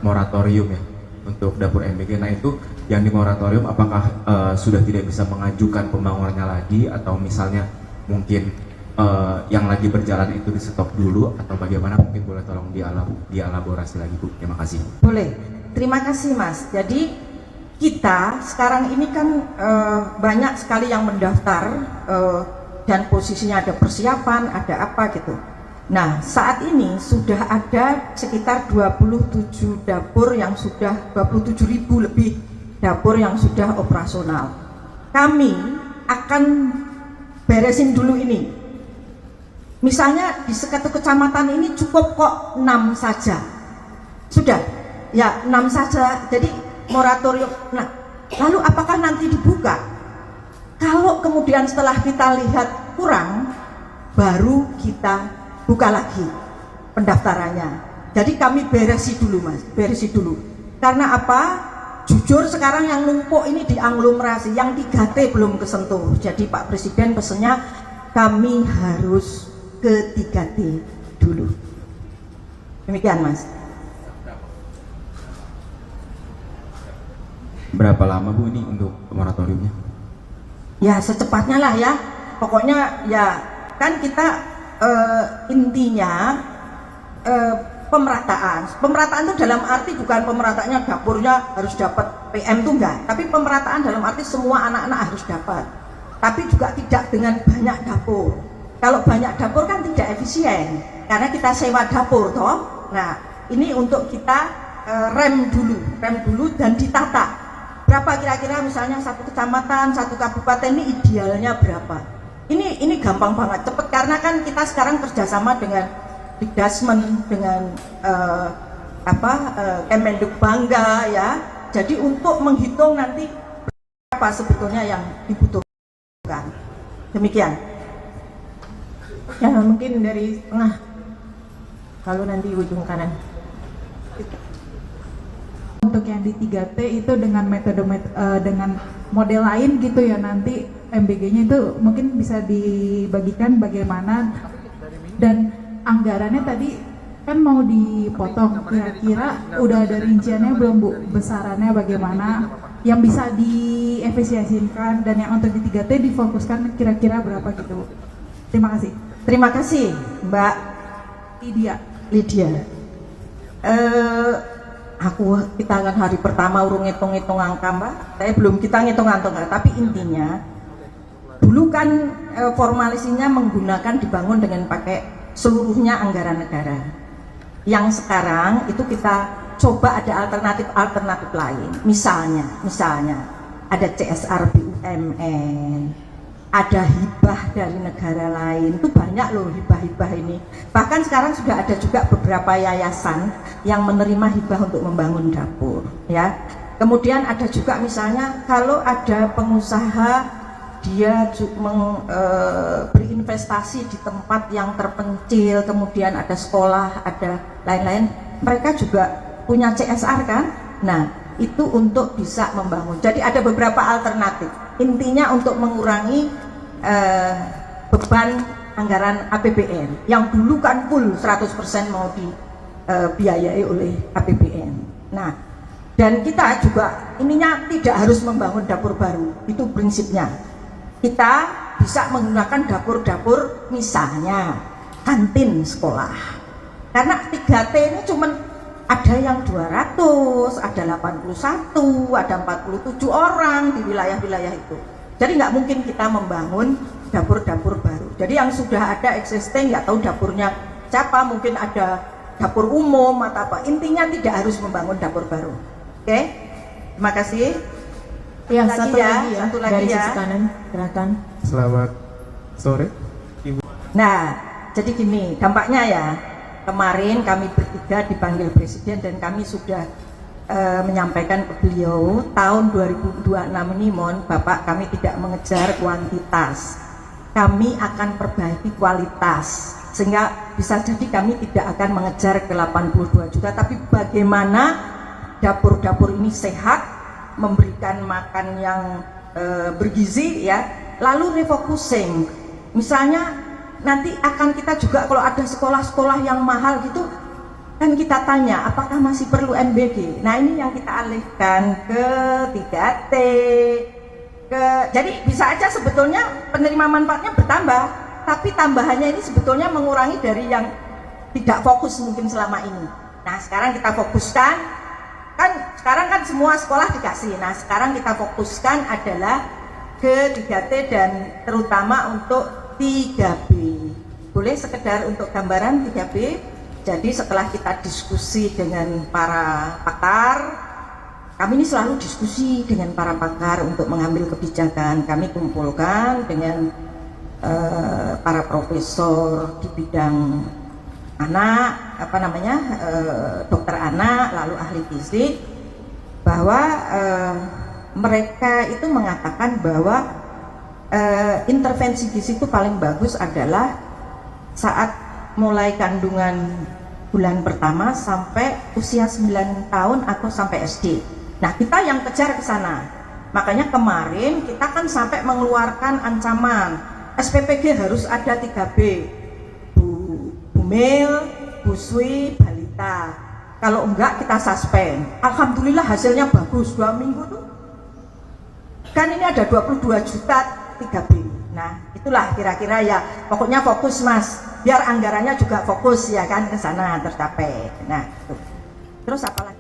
moratorium ya untuk dapur MBG. Nah itu yang di moratorium apakah sudah tidak bisa mengajukan pembangunannya lagi, atau misalnya mungkin yang lagi berjalan itu di stop dulu, atau bagaimana? Mungkin boleh tolong dielaborasi lagi Bu. Terima kasih. Boleh. Terima kasih Mas. Jadi kita sekarang ini kan banyak sekali yang mendaftar dan posisinya ada persiapan, ada apa gitu. Nah, saat ini sudah ada sekitar 27 dapur yang sudah 27.000 lebih dapur yang sudah operasional. Kami akan beresin dulu ini. Misalnya di satu kecamatan ini cukup kok 6 saja. Sudah, ya 6 saja. Jadi moratorium. Nah, lalu apakah nanti dibuka? Kalau kemudian setelah kita lihat kurang, baru kita buka lagi pendaftarannya. Jadi kami beresi dulu Mas, beresi dulu. Karena apa? Jujur sekarang yang numpuk ini diaglomerasi, yang 3T belum kesentuh. Jadi Pak Presiden pesennya kami harus ke 3T dulu. Demikian Mas. Berapa lama Bu ini untuk moratoriumnya? Ya secepatnya lah ya. Pokoknya ya kan kita intinya pemerataan itu dalam arti bukan pemerataannya dapurnya harus dapat PM itu enggak, tapi pemerataan dalam arti semua anak-anak harus dapat, tapi juga tidak dengan banyak dapur. Kalau banyak dapur kan tidak efisien karena kita sewa dapur toh. Nah ini untuk kita rem dulu dan ditata berapa kira-kira, misalnya satu kecamatan, satu kabupaten ini idealnya berapa. Ini gampang banget, cepet, karena kan kita sekarang kerjasama dengan Dikdasmen, dengan Kemenduk Bangga ya. Jadi untuk menghitung nanti berapa sebetulnya yang dibutuhkan. Demikian. Ya mungkin dari tengah, kalau nanti ujung kanan. Untuk yang di 3T itu dengan metode dengan model lain gitu ya, nanti MBG-nya itu mungkin bisa dibagikan bagaimana, dan anggarannya tadi kan mau dipotong, kira-kira udah ada rinciannya belum Bu, besarannya bagaimana yang bisa diefisiensikan, dan yang untuk di 3T difokuskan kira-kira berapa gitu. Terima kasih. Terima kasih Mbak Lydia. Kita kan hari pertama urung ngitung-ngitung angka Mbak, kita ngitung-ngitung angka, tapi intinya dulu kan formalisinya menggunakan dibangun dengan pakai seluruhnya anggaran negara. Yang sekarang itu kita coba ada alternatif lain. Misalnya ada CSR BUMN, ada hibah dari negara lain. Itu banyak loh hibah-hibah ini. Bahkan sekarang sudah ada juga beberapa yayasan yang menerima hibah untuk membangun dapur, ya. Kemudian ada juga misalnya kalau ada pengusaha dia berinvestasi di tempat yang terpencil, kemudian ada sekolah, ada lain-lain, mereka juga punya CSR kan. Nah itu untuk bisa membangun. Jadi ada beberapa alternatif, intinya untuk mengurangi beban anggaran APBN yang dulu kan full 100% mau dibiayai oleh APBN. Nah, dan kita juga ininya tidak harus membangun dapur baru, itu prinsipnya. Kita bisa menggunakan dapur-dapur, misalnya kantin sekolah. Karena 3T ini cuman ada yang 200, ada 81, ada 47 orang di wilayah-wilayah itu. Jadi nggak mungkin kita membangun dapur-dapur baru. Jadi yang sudah ada existing, nggak tahu dapurnya siapa, mungkin ada dapur umum atau apa. Intinya tidak harus membangun dapur baru. Oke, terima kasih. Ya, satu lagi ya, satu lagi dari ya. sisi kanan, silakan. Selamat sore, Ibu. Nah, jadi gini, dampaknya ya. Kemarin kami bertiga dipanggil Presiden dan kami sudah menyampaikan ke beliau tahun 2026 ini, mohon Bapak, kami tidak mengejar kuantitas, kami akan perbaiki kualitas, sehingga bisa jadi kami tidak akan mengejar ke 82 juta, tapi bagaimana dapur-dapur ini sehat, memberikan makan yang bergizi ya, lalu refocusing. Misalnya nanti akan kita juga kalau ada sekolah-sekolah yang mahal gitu, kan kita tanya apakah masih perlu MBG. Nah ini yang kita alihkan ke 3T. Jadi bisa aja sebetulnya penerima manfaatnya bertambah, tapi tambahannya ini sebetulnya mengurangi dari yang tidak fokus mungkin selama ini. Nah sekarang kita fokuskan, kan sekarang kan semua sekolah dikasih. Nah sekarang kita fokuskan adalah ke 3T dan terutama untuk 3B. Boleh sekedar untuk gambaran 3B. Jadi setelah kita diskusi dengan para pakar, kami ini selalu diskusi dengan para pakar untuk mengambil kebijakan. Kami kumpulkan dengan para profesor di bidang anak, dokter anak, lalu ahli gizi, bahwa mereka itu mengatakan bahwa intervensi gizi itu paling bagus adalah saat mulai kandungan bulan pertama sampai usia 9 tahun atau sampai SD. Nah kita yang kejar ke sana. Makanya kemarin kita kan sampai mengeluarkan ancaman SPPG harus ada 3B, Bumil, Busui, Balita. Kalau enggak kita suspend. Alhamdulillah hasilnya bagus, 2 minggu tuh kan ini ada 22 juta 3B. Nah itulah kira-kira ya, pokoknya fokus Mas, biar anggarannya juga fokus ya kan ke sana tercapai. Nah itu. Terus apa lagi?